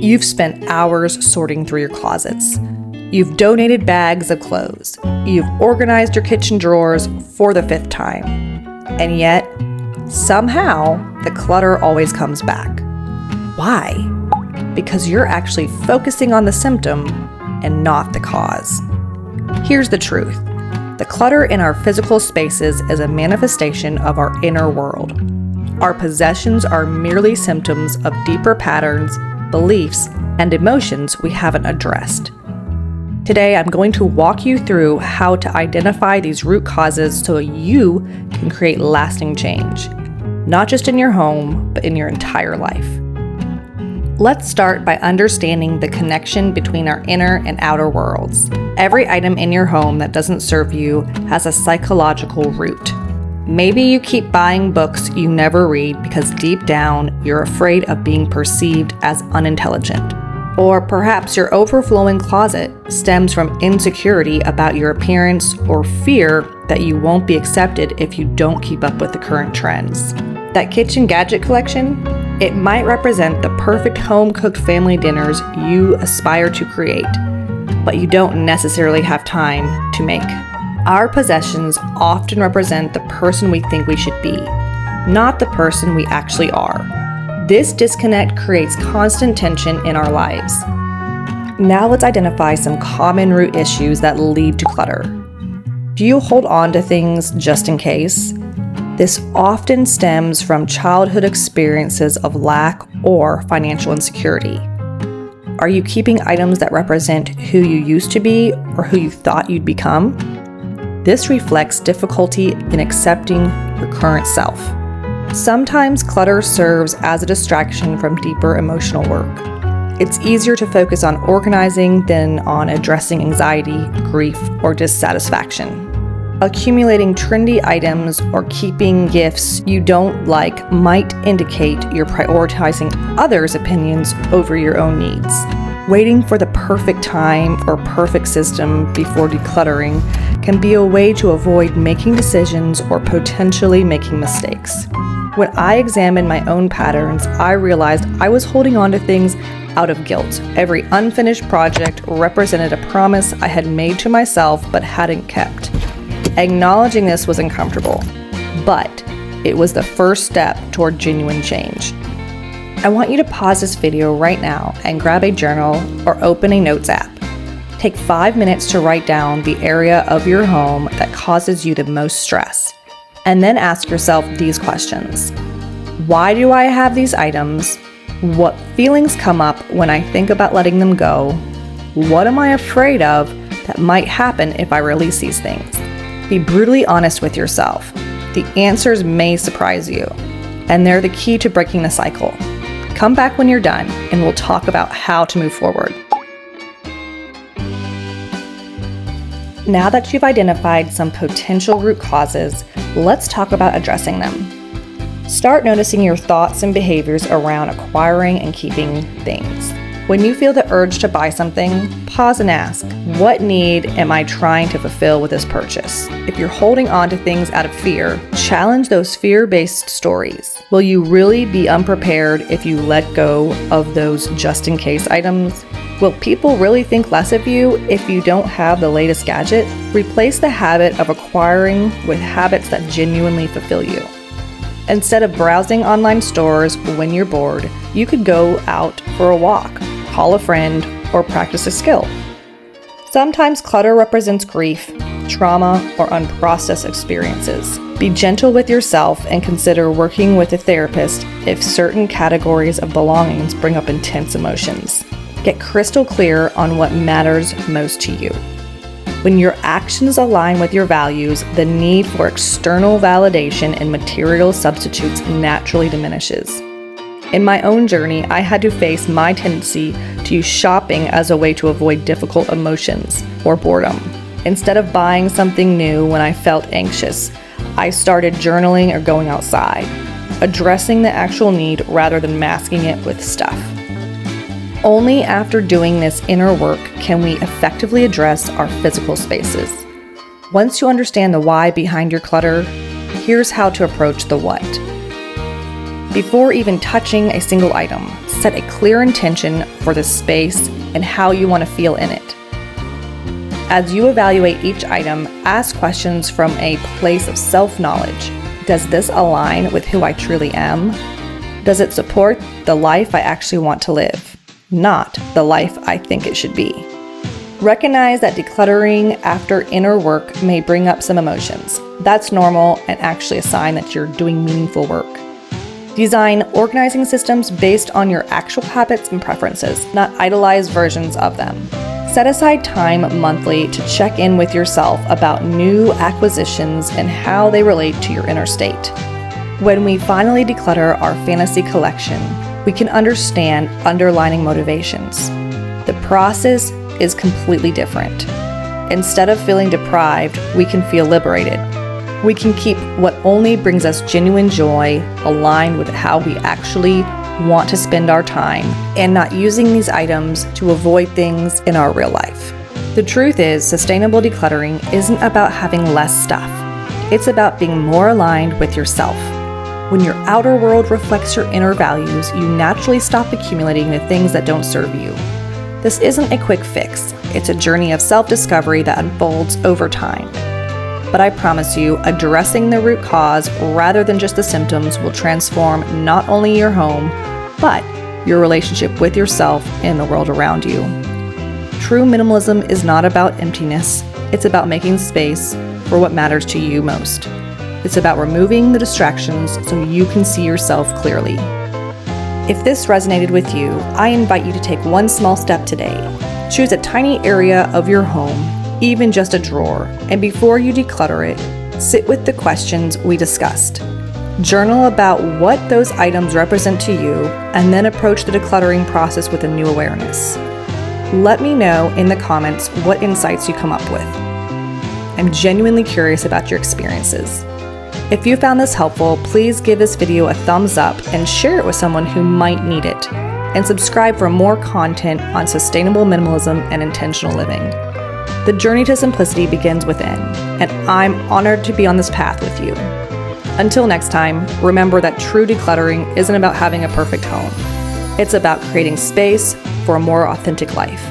You've spent hours sorting through your closets. You've donated bags of clothes. You've organized your kitchen drawers for the 5th time. And yet, somehow, the clutter always comes back. Why? Because you're actually focusing on the symptom and not the cause. Here's the truth. The clutter in our physical spaces is a manifestation of our inner world. Our possessions are merely symptoms of deeper patterns, beliefs, and emotions we haven't addressed. Today, I'm going to walk you through how to identify these root causes so you can create lasting change, not just in your home, but in your entire life. Let's start by understanding the connection between our inner and outer worlds. Every item in your home that doesn't serve you has a psychological root. Maybe you keep buying books you never read because deep down you're afraid of being perceived as unintelligent. Or perhaps your overflowing closet stems from insecurity about your appearance or fear that you won't be accepted if you don't keep up with the current trends. That kitchen gadget collection? It might represent the perfect home-cooked family dinners you aspire to create, but you don't necessarily have time to make. Our possessions often represent the person we think we should be, not the person we actually are. This disconnect creates constant tension in our lives. Now let's identify some common root issues that lead to clutter. Do you hold on to things just in case? This often stems from childhood experiences of lack or financial insecurity. Are you keeping items that represent who you used to be or who you thought you'd become? This reflects difficulty in accepting your current self. Sometimes clutter serves as a distraction from deeper emotional work. It's easier to focus on organizing than on addressing anxiety, grief, or dissatisfaction. Accumulating trendy items or keeping gifts you don't like might indicate you're prioritizing others' opinions over your own needs. Waiting for the perfect time or perfect system before decluttering can be a way to avoid making decisions or potentially making mistakes. When I examined my own patterns, I realized I was holding on to things out of guilt. Every unfinished project represented a promise I had made to myself but hadn't kept. Acknowledging this was uncomfortable, but it was the first step toward genuine change. I want you to pause this video right now and grab a journal or open a notes app. Take 5 minutes to write down the area of your home that causes you the most stress, and then ask yourself these questions. Why do I have these items? What feelings come up when I think about letting them go? What am I afraid of that might happen if I release these things? Be brutally honest with yourself. The answers may surprise you, and they're the key to breaking the cycle. Come back when you're done, and we'll talk about how to move forward. Now that you've identified some potential root causes, let's talk about addressing them. Start noticing your thoughts and behaviors around acquiring and keeping things. When you feel the urge to buy something, pause and ask, what need am I trying to fulfill with this purchase? If you're holding on to things out of fear, challenge those fear-based stories. Will you really be unprepared if you let go of those just-in-case items? Will people really think less of you if you don't have the latest gadget? Replace the habit of acquiring with habits that genuinely fulfill you. Instead of browsing online stores when you're bored, you could go out for a walk, call a friend, or practice a skill. Sometimes clutter represents grief, trauma, or unprocessed experiences. Be gentle with yourself and consider working with a therapist if certain categories of belongings bring up intense emotions. Get crystal clear on what matters most to you. When your actions align with your values, the need for external validation and material substitutes naturally diminishes. In my own journey, I had to face my tendency to use shopping as a way to avoid difficult emotions or boredom. Instead of buying something new when I felt anxious, I started journaling or going outside, addressing the actual need rather than masking it with stuff. Only after doing this inner work can we effectively address our physical spaces. Once you understand the why behind your clutter, here's how to approach the what. Before even touching a single item, set a clear intention for the space and how you want to feel in it. As you evaluate each item, ask questions from a place of self-knowledge. Does this align with who I truly am? Does it support the life I actually want to live, not the life I think it should be? Recognize that decluttering after inner work may bring up some emotions. That's normal and actually a sign that you're doing meaningful work. Design organizing systems based on your actual habits and preferences, not idolized versions of them. Set aside time monthly to check in with yourself about new acquisitions and how they relate to your inner state. When we finally declutter our fantasy collection, we can understand underlying motivations. The process is completely different. Instead of feeling deprived, we can feel liberated. We can keep what only brings us genuine joy, aligned with how we actually want to spend our time, and not using these items to avoid things in our real life. The truth is, sustainable decluttering isn't about having less stuff. It's about being more aligned with yourself. When your outer world reflects your inner values, you naturally stop accumulating the things that don't serve you. This isn't a quick fix. It's a journey of self-discovery that unfolds over time. But I promise you, addressing the root cause rather than just the symptoms will transform not only your home, but your relationship with yourself and the world around you. True minimalism is not about emptiness. It's about making space for what matters to you most. It's about removing the distractions so you can see yourself clearly. If this resonated with you, I invite you to take one small step today. Choose a tiny area of your home, even just a drawer, and before you declutter it, sit with the questions we discussed. Journal about what those items represent to you, and then approach the decluttering process with a new awareness. Let me know in the comments what insights you come up with. I'm genuinely curious about your experiences. If you found this helpful, please give this video a thumbs up and share it with someone who might need it. And subscribe for more content on sustainable minimalism and intentional living. The journey to simplicity begins within, and I'm honored to be on this path with you. Until next time, remember that true decluttering isn't about having a perfect home. It's about creating space for a more authentic life.